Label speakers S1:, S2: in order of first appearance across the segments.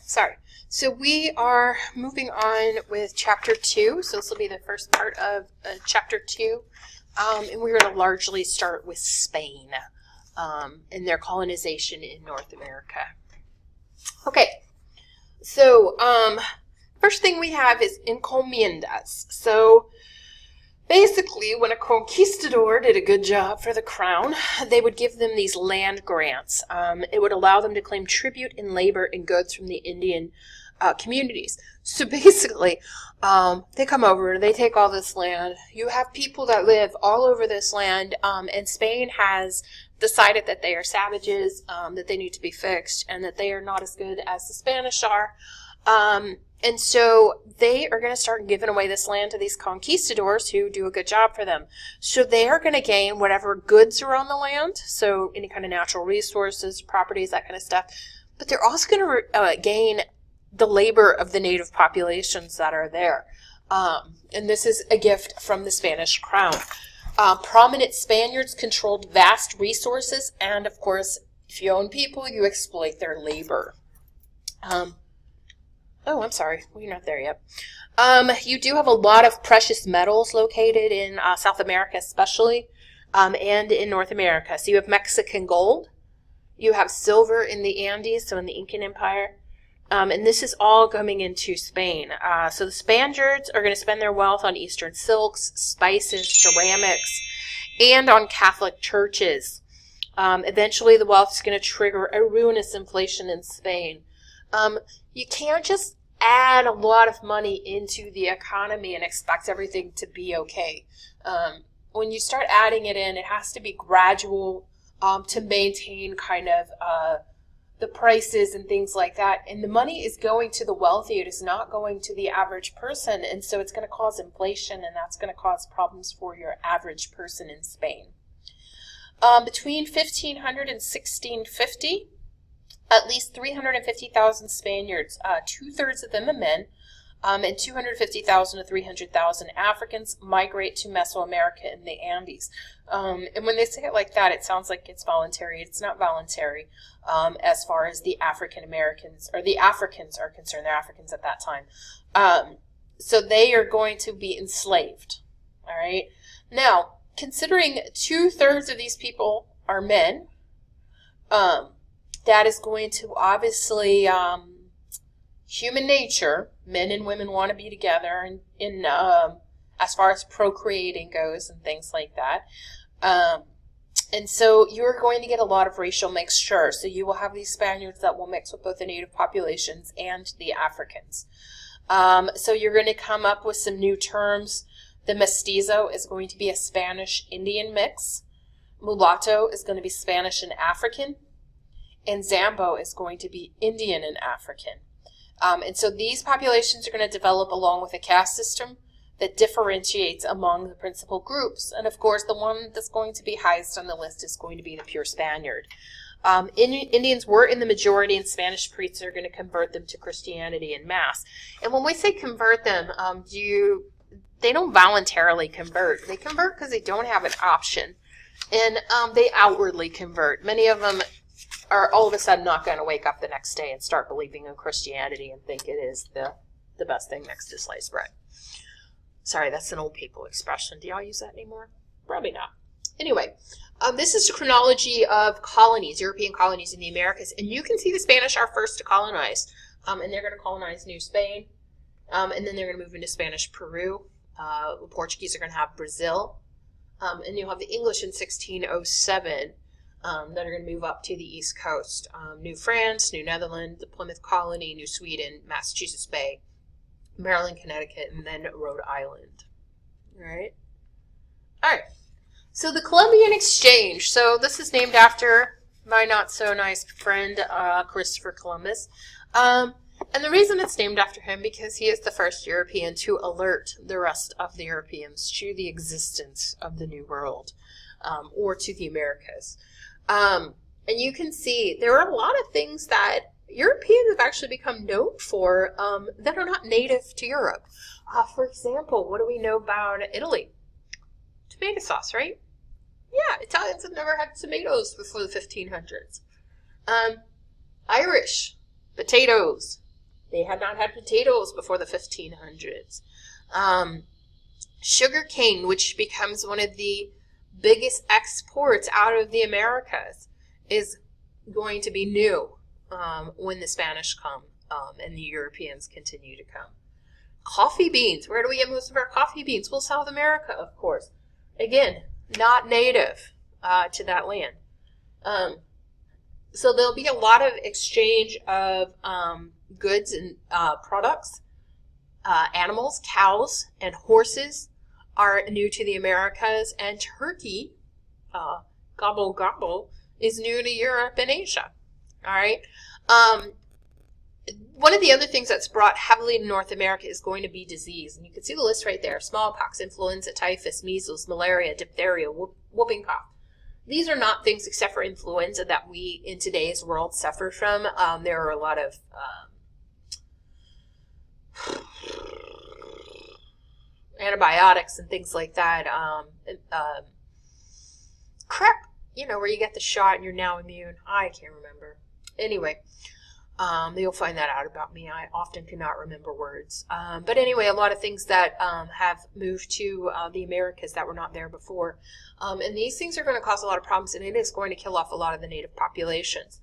S1: sorry. So we are moving on with Chapter 2. So this will be the first part of Chapter 2. And we're going to largely start with Spain and their colonization in North America. Okay, so first thing we have is encomiendas. So basically, when a conquistador did a good job for the crown, they would give them these land grants. It would allow them to claim tribute in labor and goods from the Indian communities. So basically, they come over, they take all this land. You have people that live all over this land, and Spain has decided that they are savages, that they need to be fixed, and that they are not as good as the Spanish are. And so they are going to start giving away this land to these conquistadors who do a good job for them. So they are going to gain whatever goods are on the land, so any kind of natural resources, properties, that kind of stuff. But they're also going to gain the labor of the native populations that are there. And this is a gift from the Spanish crown. Prominent Spaniards controlled vast resources, and of course, if you own people, you exploit their labor. Oh, I'm sorry. We're not there yet. You do have a lot of precious metals located in South America especially, and in North America. So you have Mexican gold. You have silver in the Andes, so in the Incan Empire. And this is all coming into Spain. So the Spaniards are going to spend their wealth on Eastern silks, spices, ceramics, and on Catholic churches. Eventually, the wealth is going to trigger a ruinous inflation in Spain. You can't just add a lot of money into the economy and expect everything to be okay. When you start adding it in, it has to be gradual to maintain kind of the prices and things like that. And the money is going to the wealthy. It is not going to the average person. And so it's going to cause inflation, and that's going to cause problems for your average person in Spain. Between 1500 and 1650, at least 350,000 Spaniards, 2/3 of them are men, and 250,000 to 300,000 Africans migrate to Mesoamerica and the Andes. And when they say it like that, it sounds like it's voluntary. It's not voluntary as far as the African Americans, or the Africans are concerned. They're Africans at that time. So they are going to be enslaved. All right. Now, considering 2/3 of these people are men, that is going to obviously, human nature, men and women want to be together in as far as procreating goes and things like that. And so you're going to get a lot of racial mixture. So you will have these Spaniards that will mix with both the native populations and the Africans. So you're going to come up with some new terms. The mestizo is going to be a Spanish-Indian mix. Mulatto is going to be Spanish and African. And Zambo is going to be Indian and African. And so these populations are going to develop along with a caste system that differentiates among the principal groups. And of course, the one that's going to be highest on the list is going to be the pure Spaniard. Indians were in the majority, and Spanish priests are going to convert them to Christianity en masse. And when we say convert them, they don't voluntarily convert. They convert because they don't have an option. And they outwardly convert. Many of them are all of a sudden not going to wake up the next day and start believing in Christianity and think it is the best thing next to sliced bread. Sorry, that's an old people expression. Do y'all use that anymore? Probably not. Anyway, this is a chronology of colonies, European colonies in the Americas. And you can see the Spanish are first to colonize. And they're going to colonize New Spain. And then they're going to move into Spanish Peru. The Portuguese are going to have Brazil. And you'll have the English in 1607. That are going to move up to the East Coast. New France, New Netherlands, the Plymouth Colony, New Sweden, Massachusetts Bay, Maryland, Connecticut, and then Rhode Island. All right. So the Columbian Exchange. So this is named after my not-so-nice friend, Christopher Columbus. And the reason it's named after him, because he is the first European to alert the rest of the Europeans to the existence of the New World, or to the Americas. And you can see there are a lot of things that Europeans have actually become known for that are not native to Europe. For example, what do we know about Italy? Tomato sauce, right? Yeah, Italians have never had tomatoes before the 1500s. Irish, potatoes. They had not had potatoes before the 1500s. Sugar cane, which becomes one of the biggest exports out of the Americas, is going to be new when the Spanish come and the Europeans continue to come. Coffee beans. Where do we get most of our coffee beans? Well, South America, of course. Again, not native to that land. So there'll be a lot of exchange of goods and products. Animals, cows, and horses are new to the Americas, and turkey, gobble gobble, is new to Europe and Asia. All right. One of the other things that's brought heavily to North America is going to be disease. And you can see the list right there. Smallpox, influenza, typhus, measles, malaria, diphtheria, whooping cough. These are not things except for influenza that we in today's world suffer from. There are a lot of antibiotics and things like that. Crap, where you get the shot and you're now immune. I can't remember. Anyway. You'll find that out about me. I often cannot remember words. But anyway, a lot of things that have moved to the Americas that were not there before. And these things are going to cause a lot of problems, and it is going to kill off a lot of the native populations.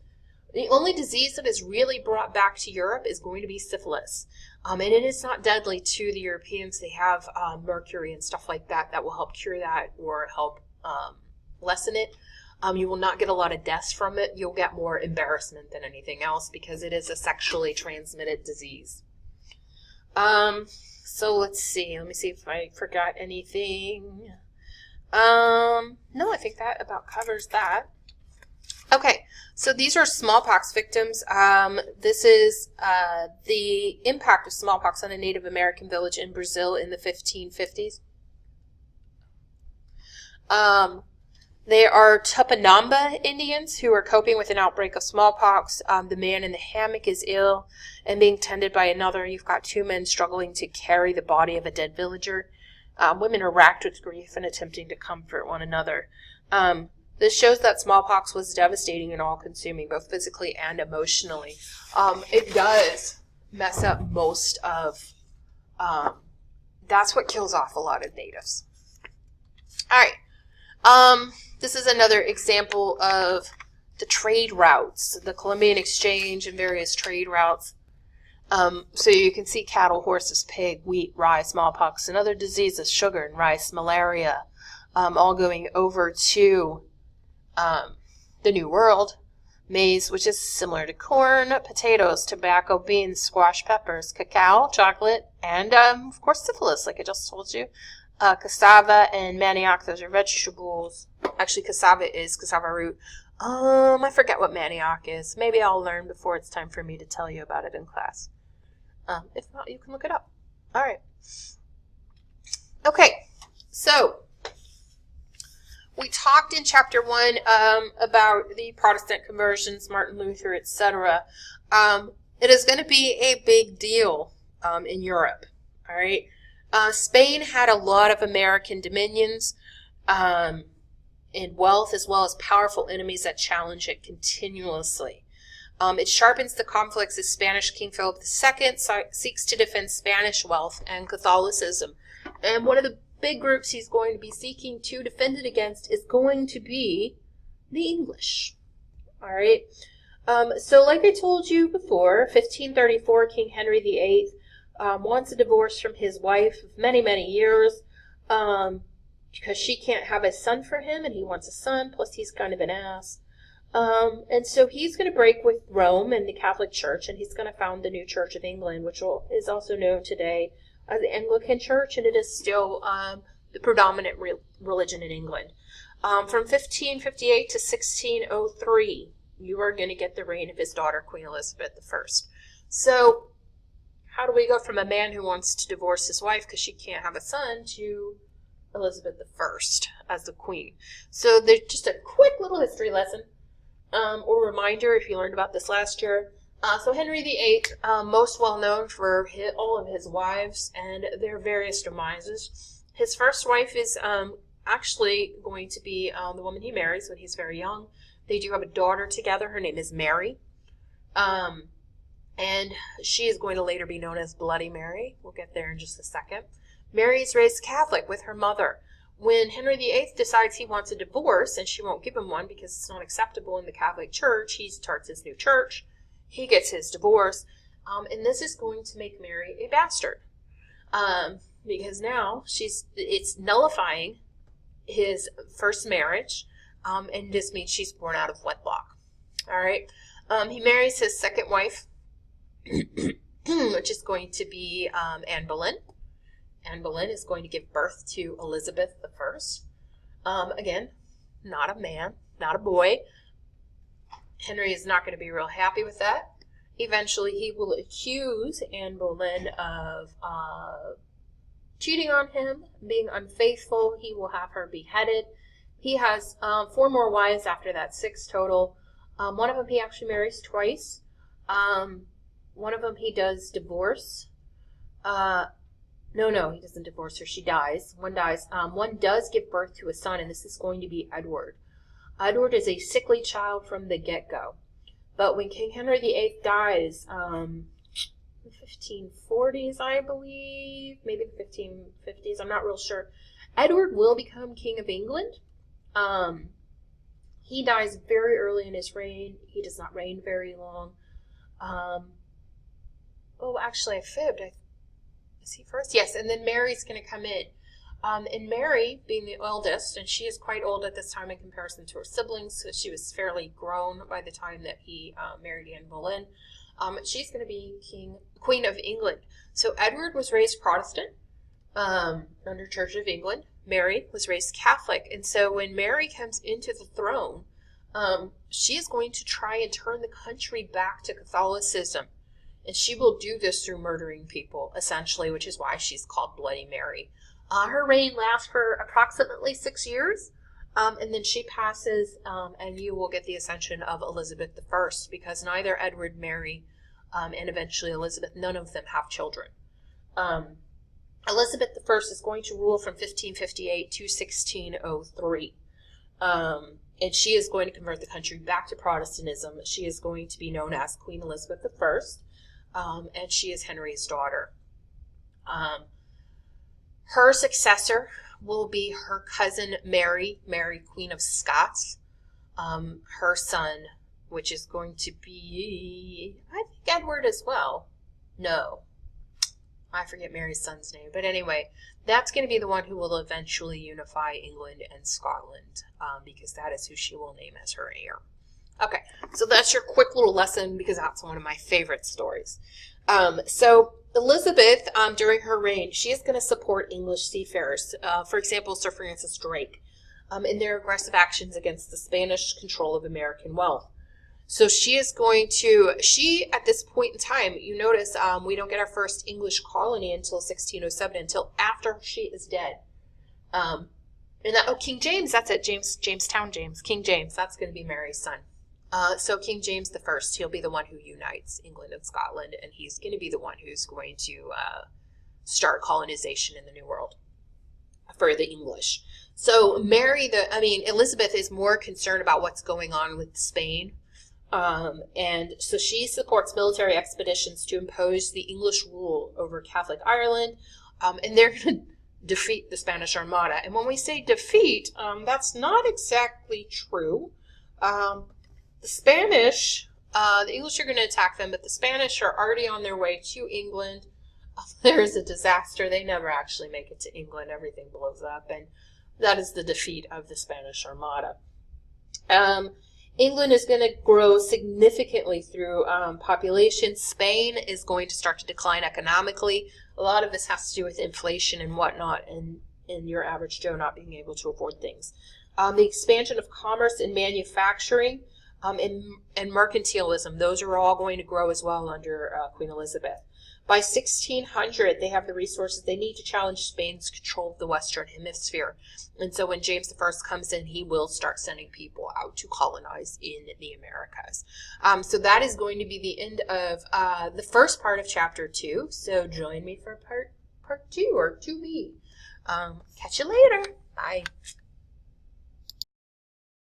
S1: The only disease that is really brought back to Europe is going to be syphilis. And it is not deadly to the Europeans. They have mercury and stuff like that that will help cure that or help lessen it. You will not get a lot of deaths from it. You'll get more embarrassment than anything else because it is a sexually transmitted disease. So let's see. Let me see if I forgot anything. No, I think that about covers that. Okay, so these are smallpox victims. This is the impact of smallpox on a Native American village in Brazil in the 1550s. They are Tupinamba Indians who are coping with an outbreak of smallpox. The man in the hammock is ill and being tended by another. You've got two men struggling to carry the body of a dead villager. Women are racked with grief and attempting to comfort one another. This shows that smallpox was devastating and all-consuming, both physically and emotionally. It does mess up most of... that's what kills off a lot of natives. All right. This is another example of the trade routes, the Columbian Exchange and various trade routes. So you can see cattle, horses, pig, wheat, rye, smallpox, and other diseases, sugar and rice, malaria, all going over to the New World. Maize, which is similar to corn, potatoes, tobacco, beans, squash, peppers, cacao, chocolate, and of course syphilis, like I just told you. Cassava and manioc, those are vegetables. Actually, cassava is cassava root. I forget what manioc is. Maybe I'll learn before it's time for me to tell you about it in class. If not, you can look it up. All right. Okay, so we talked in Chapter 1 about the Protestant conversions, Martin Luther, etc. It is going to be a big deal in Europe. All right. Spain had a lot of American dominions in wealth, as well as powerful enemies that challenge it continuously. It sharpens the conflicts as Spanish King Philip II seeks to defend Spanish wealth and Catholicism. And one of the big groups he's going to be seeking to defend it against is going to be the English. All right. So like I told you before, 1534, King Henry VIII wants a divorce from his wife of many, many years because she can't have a son for him, and he wants a son, plus he's kind of an ass. And so he's going to break with Rome and the Catholic Church, and he's going to found the new Church of England, which is also known today as the Anglican Church, and it is still the predominant religion in England. From 1558 to 1603, you are going to get the reign of his daughter, Queen Elizabeth I. So how do we go from a man who wants to divorce his wife because she can't have a son to Elizabeth I as the queen? So there's just a quick little history lesson or reminder if you learned about this last year. So Henry VIII, most well known for all of his wives and their various demises. His first wife is actually going to be the woman he marries when he's very young. They do have a daughter together. Her name is Mary. And she is going to later be known as Bloody Mary. We'll get there in just a second. Mary is raised Catholic with her mother. When Henry VIII decides he wants a divorce, and she won't give him one because it's not acceptable in the Catholic Church, he starts his new church. He gets his divorce. And this is going to make Mary a bastard. Because now it's nullifying his first marriage. And this means she's born out of wedlock. All right. He marries his second wife, which is going to be Anne Boleyn. Anne Boleyn is going to give birth to Elizabeth I. Again, not a man, not a boy. Henry is not going to be real happy with that. Eventually, he will accuse Anne Boleyn of cheating on him, being unfaithful. He will have her beheaded. He has 4 more wives after that, 6 total. One of them he actually marries twice. One of them he does divorce. No, he doesn't divorce her. She dies. One dies. One does give birth to a son, and this is going to be Edward. Edward is a sickly child from the get-go. But when King Henry VIII dies, in the 1540s, I believe, maybe the 1550s, I'm not real sure, Edward will become King of England. He dies very early in his reign. He does not reign very long. Actually, I fibbed. Is he first? Yes, and then Mary's going to come in. And Mary, being the eldest, and she is quite old at this time in comparison to her siblings, so she was fairly grown by the time that he married Anne Boleyn. She's going to be Queen of England. So Edward was raised Protestant under Church of England. Mary was raised Catholic. And so when Mary comes into the throne, she is going to try and turn the country back to Catholicism. And she will do this through murdering people, essentially, which is why she's called Bloody Mary. Her reign lasts for approximately 6 years, and then she passes, and you will get the ascension of Elizabeth I, because neither Edward, Mary, and eventually Elizabeth, none of them have children. Elizabeth I is going to rule from 1558 to 1603. And she is going to convert the country back to Protestantism. She is going to be known as Queen Elizabeth I, and she is Henry's daughter. Her successor will be her cousin Mary, Queen of Scots. Her son, which is going to be, I think, Edward as well. No, I forget Mary's son's name. But anyway, that's going to be the one who will eventually unify England and Scotland, because that is who she will name as her heir. Okay, so that's your quick little lesson, because that's one of my favorite stories. So Elizabeth, during her reign, she is going to support English seafarers. For example, Sir Francis Drake, in their aggressive actions against the Spanish control of American wealth. So she is going to, at this point in time, you notice we don't get our first English colony until 1607, until after she is dead. King James, that's it, King James, that's going to be Mary's son. So King James I, he'll be the one who unites England and Scotland, and he's going to be the one who's going to start colonization in the New World for the English. So Elizabeth is more concerned about what's going on with Spain, and so she supports military expeditions to impose the English rule over Catholic Ireland, and they're going to defeat the Spanish Armada. And when we say defeat, that's not exactly true. The Spanish, the English are going to attack them, but the Spanish are already on their way to England. There is a disaster. They never actually make it to England. Everything blows up, and that is the defeat of the Spanish Armada. England is going to grow significantly through population. Spain is going to start to decline economically. A lot of this has to do with inflation and whatnot, and your average Joe not being able to afford things. The expansion of commerce and manufacturing, and mercantilism, those are all going to grow as well under Queen Elizabeth. By 1600, they have the resources they need to challenge Spain's control of the Western Hemisphere. And so when James I comes in, he will start sending people out to colonize in the Americas. So that is going to be the end of the first part of Chapter 2. So join me for part 2, or 2B. Catch you later. Bye.